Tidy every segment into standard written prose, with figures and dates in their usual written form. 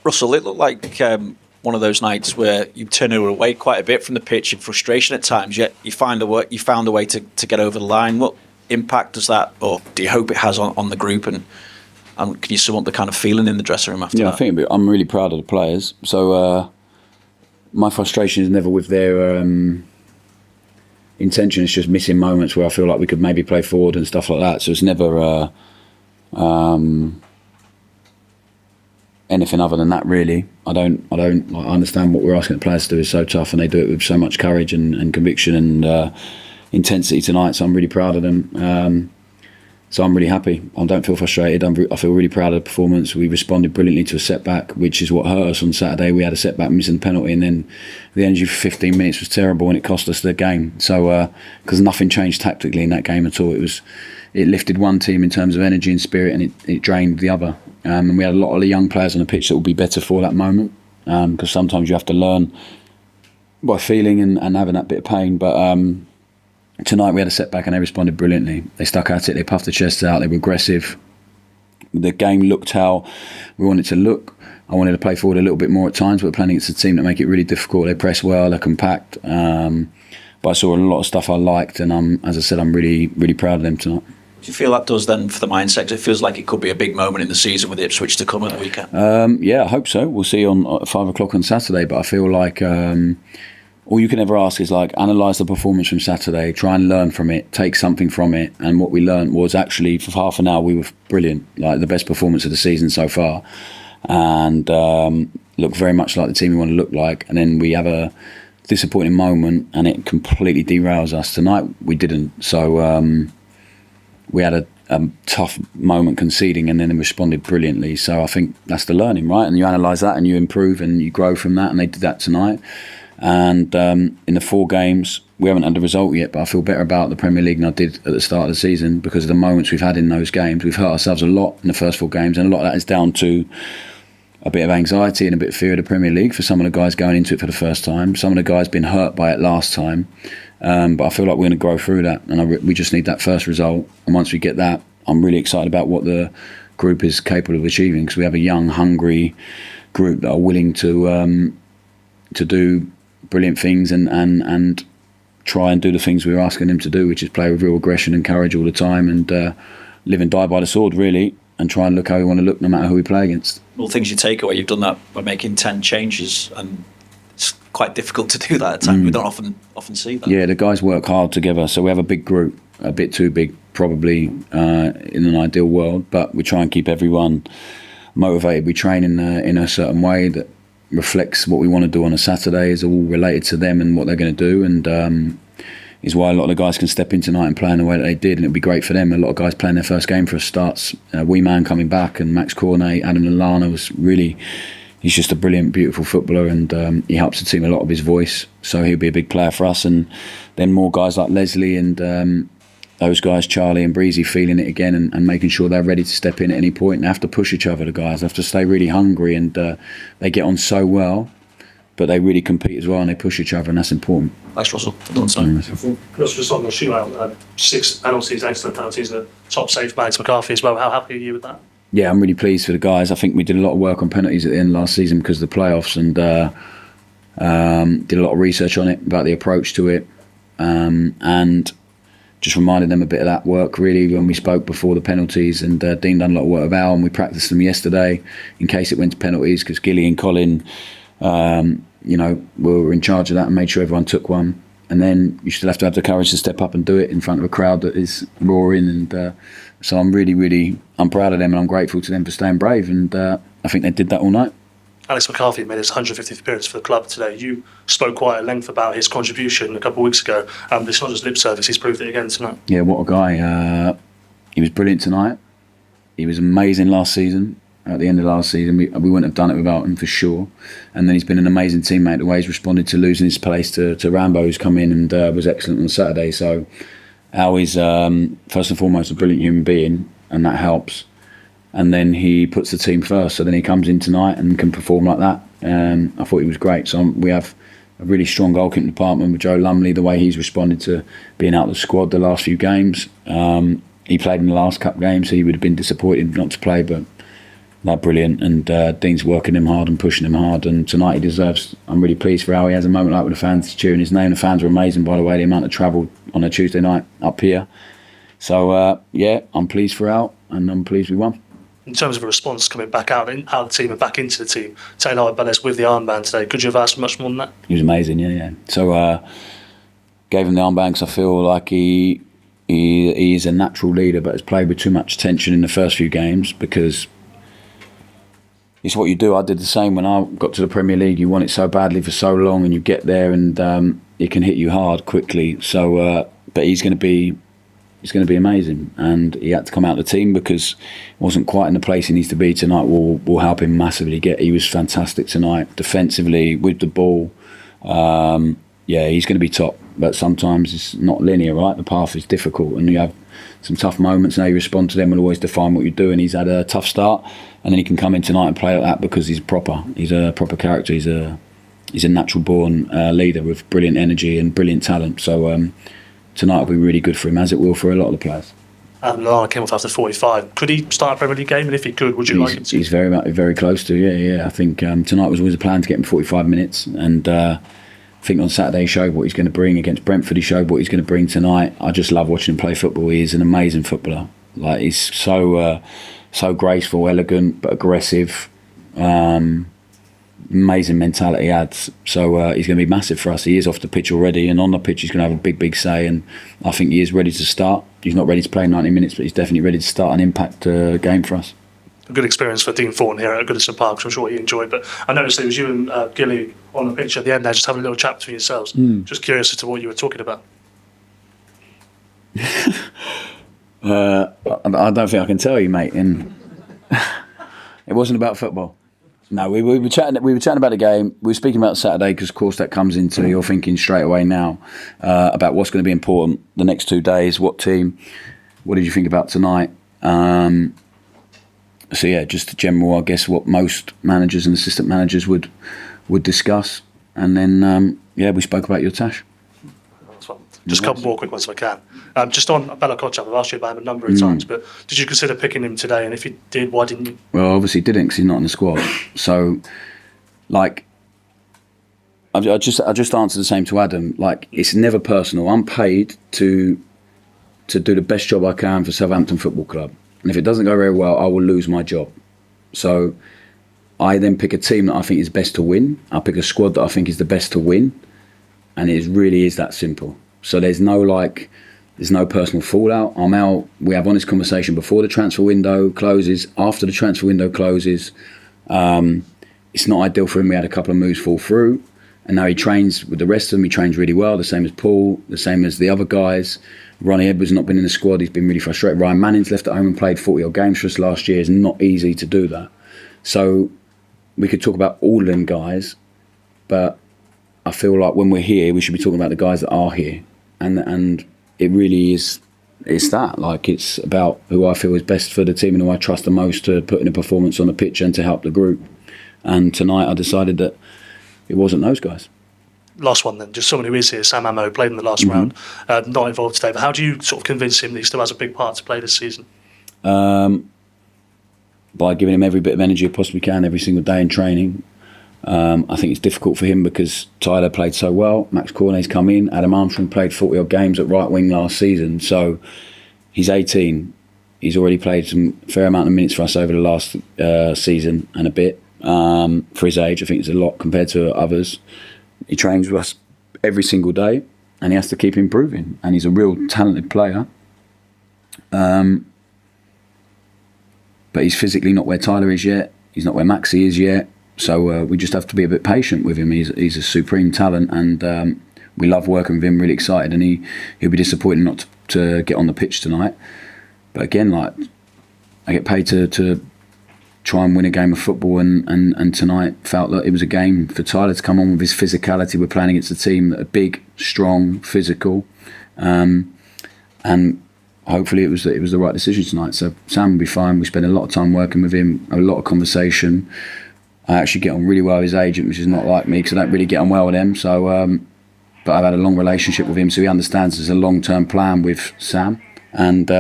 Russell, it looked like one of those nights where you turn away quite a bit from the pitch in frustration at times, yet you found a way to get over the line. What impact does that, or do you hope it has on the group, and can you sum up the kind of feeling in the dressing room after that? Yeah, I think I'm really proud of the players. So my frustration is never with their intention. It's just missing moments where I feel like we could maybe play forward and stuff like that. So it's never anything other than that, really. I understand what we're asking the players to do is so tough, and they do it with so much courage and conviction and intensity tonight. So I'm really proud of them. So I'm really happy. I don't feel frustrated. I feel really proud of the performance. We responded brilliantly to a setback, which is what hurt us on Saturday. We had a setback, missing the penalty, and then the energy for 15 minutes was terrible, and it cost us the game. So because nothing changed tactically in that game at all. It lifted one team in terms of energy and spirit, and it drained the other. And we had a lot of the young players on the pitch that will be better for that moment, because sometimes you have to learn by feeling and having that bit of pain. But tonight we had a setback and they responded brilliantly. They stuck at it, they puffed their chests out, they were aggressive. The game looked how we wanted it to look. I wanted to play forward a little bit more at times, but we're playing against a team that make it really difficult. They press well, they're compact. But I saw a lot of stuff I liked, and as I said, I'm really, really proud of them tonight. Do you feel that does then for the mindset? It feels like it could be a big moment in the season with Ipswich to come at the weekend. Yeah, I hope so. We'll see on 5 o'clock on Saturday, but I feel like all you can ever ask is analyse the performance from Saturday, try and learn from it, take something from it. And what we learned was actually for half an hour we were brilliant, like the best performance of the season so far, and look very much like the team we want to look like. And then we have a disappointing moment and it completely derails us. Tonight we didn't, so we had a tough moment conceding and then responded brilliantly. So I think that's the learning, right? And you analyse that and you improve and you grow from that, and they did that tonight. And in the 4 games, we haven't had the result yet, but I feel better about the Premier League than I did at the start of the season because of the moments we've had in those games. We've hurt ourselves a lot in the first 4 games, and a lot of that is down to a bit of anxiety and a bit of fear of the Premier League for some of the guys going into it for the first time. Some of the guys been hurt by it last time, but I feel like we're going to grow through that, and we just need that first result. And once we get that, I'm really excited about what the group is capable of achieving, because we have a young, hungry group that are willing to do brilliant things and try and do the things we're asking them to do, which is play with real aggression and courage all the time, and live and die by the sword, really, and try and look how we want to look no matter who we play against. Well, things you take away, you've done that by making 10 changes, and it's quite difficult to do that at times. We don't often see that. Yeah, the guys work hard together, so we have a big group, a bit too big probably in an ideal world, but we try and keep everyone motivated. We train in a certain way that reflects what we want to do on a Saturday, is all related to them and what they're going to do, and is why a lot of the guys can step in tonight and play in the way that they did, and it'll be great for them. A lot of guys playing their first game for us starts. Wee Man coming back, and Max Cornet, Adam Lallana was really, he's just a brilliant, beautiful footballer, and he helps the team a lot with his voice, so he'll be a big player for us. And then more guys like Leslie and those guys, Charlie and Breezy, feeling it again and making sure they're ready to step in at any point, and they have to push each other. The guys have to stay really hungry, and they get on so well, but they really compete as well, and they push each other, and that's important. Thanks, Russell. Just on the shootout, 6 penalties, excellent penalties, the top save by McCarthy as well. How happy are you with that? Yeah, I'm really pleased for the guys. I think we did a lot of work on penalties at the end of last season because of the playoffs, and did a lot of research on it, about the approach to it, and just reminded them a bit of that work really when we spoke before the penalties. And Dean done a lot of work with Al, and we practiced them yesterday in case it went to penalties, because Gilly and Colin were in charge of that and made sure everyone took one. And then you still have to have the courage to step up and do it in front of a crowd that is roaring. And so I'm I'm proud of them, and I'm grateful to them for staying brave, and I think they did that all night. Alex McCarthy made his 150th appearance for the club today. You spoke quite at length about his contribution a couple of weeks ago. It's not just lip service, he's proved it again tonight. Yeah, what a guy. He was brilliant tonight. He was amazing last season. At the end of last season, we wouldn't have done it without him for sure. And then he's been an amazing teammate, the way he's responded to losing his place to Rambo, who's come in and was excellent on Saturday. So Al is, first and foremost, a brilliant human being, and that helps. And then he puts the team first, so then he comes in tonight and can perform like that. I thought he was great. So we have a really strong goalkeeping department with Joe Lumley, the way he's responded to being out of the squad the last few games. He played in the last cup game, so he would have been disappointed not to play, but they're brilliant. And Dean's working him hard and pushing him hard. And tonight he deserves. I'm really pleased for how he has a moment like with the fans cheering his name. The fans were amazing, by the way, the amount of travel on a Tuesday night up here. So, yeah, I'm pleased for Al, and I'm pleased we won. In terms of a response coming back out of the team and back into the team, Taylor Harwood-Bellis with the armband today, could you have asked for much more than that? He was amazing, yeah. So, gave him the armband because I feel like he is a natural leader, but has played with too much tension in the first few games, because it's what you do. I did the same when I got to the Premier League. You want it so badly for so long, and you get there and it can hit you hard quickly. So, but he's going to be amazing, and he had to come out of the team because he wasn't quite in the place he needs to be tonight. Will help him massively. He was fantastic tonight, defensively, with the ball. Yeah, he's going to be top, but sometimes it's not linear, right? The path is difficult, and you have some tough moments, and how you respond to them will always define what you do. And he's had a tough start, and then he can come in tonight and play like that because he's proper. He's a proper character. He's a natural born leader with brilliant energy and brilliant talent. So tonight will be really good for him, as it will for a lot of the players. Lallana came off after 45. Could he start a Premier League game? And if he could, would you like him to? He's very close to. Yeah. I think tonight was always a plan to get him 45 minutes, and I think on Saturday he showed what he's going to bring. Against Brentford he showed what he's going to bring tonight. I just love watching him play football. He is an amazing footballer. Like, he's so graceful, elegant, but aggressive. Amazing mentality he adds. So he's going to be massive for us. He is off the pitch already, and on the pitch he's going to have a big say, and I think he is ready to start. He's not ready to play 90 minutes, but he's definitely ready to start an impact game for us. A good experience for Dean Thornton here at Goodison Park, which I'm sure he enjoyed. But I noticed it was you and Gilly on the pitch at the end there, just having a little chat between yourselves. Just curious as to what you were talking about. I don't think I can tell you, mate. And it wasn't about football. No, we were chatting. We were chatting about the game. We were speaking about Saturday because, of course, that comes into your thinking straight away now about what's going to be important the next 2 days. What team? What did you think about tonight? So yeah, just the general, I guess, what most managers and assistant managers would discuss, and then we spoke about your Tash. Just a couple more quick ones if I can. Just on Bella Kotchap, I've asked you about him a number of times, but did you consider picking him today? And if you did, why didn't you? Well, obviously didn't, because he's not in the squad. So, like, I just answered the same to Adam. Like, it's never personal. I'm paid to do the best job I can for Southampton Football Club. And if it doesn't go very well, I will lose my job. So I then pick a team that I think is best to win. I pick a squad that I think is the best to win. And it really is that simple. So there's no personal fallout. I'm out. We have honest conversation before the transfer window closes, after the transfer window closes. It's not ideal for him. We had a couple of moves fall through. And now he trains with the rest of them. He trains really well, the same as Paul, the same as the other guys. Ronnie Edwards not been in the squad. He's been really frustrated. Ryan Manning's left at home and played 40-odd games for us last year. It's not easy to do that. So we could talk about all of them guys, but I feel like when we're here, we should be talking about the guys that are here. And it really is, it's that. Like, it's about who I feel is best for the team and who I trust the most to put in a performance on the pitch and to help the group. And tonight I decided that it wasn't those guys. Last one then, just someone who is here, Sam Amo, played in the last round, not involved today, but how do you sort of convince him that he still has a big part to play this season? By giving him every bit of energy I possibly can every single day in training. I think it's difficult for him because Tyler played so well, Max Cornet's come in, Adam Armstrong played 40-odd games at right wing last season, so he's 18. He's already played some fair amount of minutes for us over the last season and a bit. For his age, I think it's a lot compared to others. He trains with us every single day, and he has to keep improving. And he's a real talented player. But he's physically not where Tyler is yet. He's not where Maxi is yet. So we just have to be a bit patient with him. He's a supreme talent, and we love working with him. Really excited, and he'll be disappointed not to get on the pitch tonight. But again, like, I get paid to try and win a game of football, and tonight felt that it was a game for Tyler to come on with his physicality. We're playing against a team that are big, strong, physical, and hopefully it was the right decision tonight. So Sam will be fine. We spent a lot of time working with him, a lot of conversation. I actually get on really well with his agent, which is not like me, because I don't really get on well with them. So, but I've had a long relationship with him, so he understands there's a long-term plan with Sam. And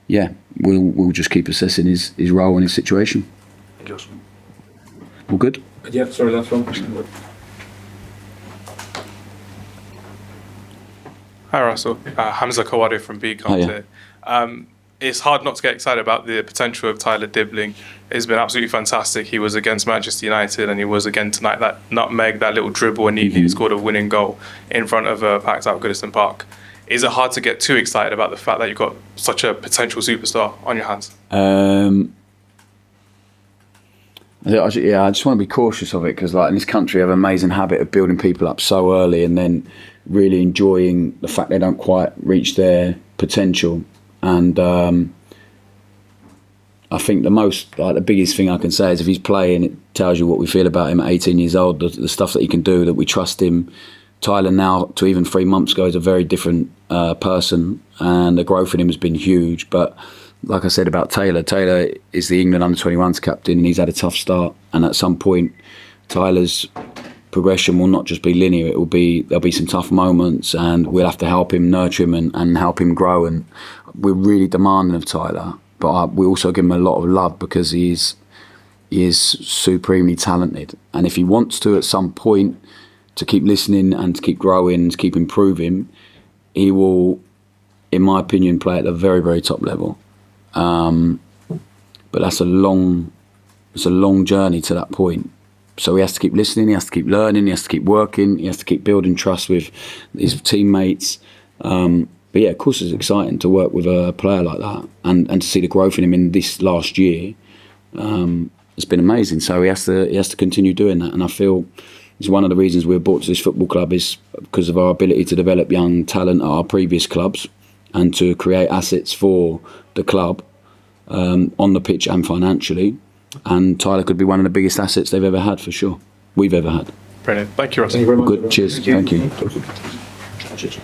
yeah, we'll just keep assessing his role and his situation. Thank you. All good? Yeah, sorry, last one. Hi Russell, Hamza Kawade from B Comes here. It's hard not to get excited about the potential of Tyler Dibling. It's been absolutely fantastic. He was against Manchester United and he was again tonight. That nutmeg, that little dribble, and he scored a winning goal in front of packed out Goodison Park. Is it hard to get too excited about the fact that you've got such a potential superstar on your hands? I just want to be cautious of it, because like in this country we have an amazing habit of building people up so early and then really enjoying the fact they don't quite reach their potential. And I think the biggest thing I can say is if he's playing, it tells you what we feel about him at 18 years old, the stuff that he can do, that we trust him. Tyler now to even 3 months ago is a very different person, and the growth in him has been huge. But like I said about Taylor is the England under-21s captain, and he's had a tough start. And at some point, Tyler's progression will not just be linear. There'll be some tough moments, and we'll have to help him, nurture him, and help him grow. And we're really demanding of Tyler, but we also give him a lot of love because he is supremely talented. And if he wants to, at some point, to keep listening and to keep growing, to keep improving, he will, in my opinion, play at the very, very top level. But it's a long journey to that point. So he has to keep listening, he has to keep learning, he has to keep working, he has to keep building trust with his teammates. But yeah, of course it's exciting to work with a player like that and to see the growth in him in this last year. It's been amazing. So he has to continue doing that. And I feel it's one of the reasons we were brought to this football club is because of our ability to develop young talent at our previous clubs and to create assets for the club on the pitch and financially. And Tyler could be one of the biggest assets they've ever had, for sure. We've ever had. Brilliant. Thank you, Russell. Thank you very much. Good. Cheers. Thank you.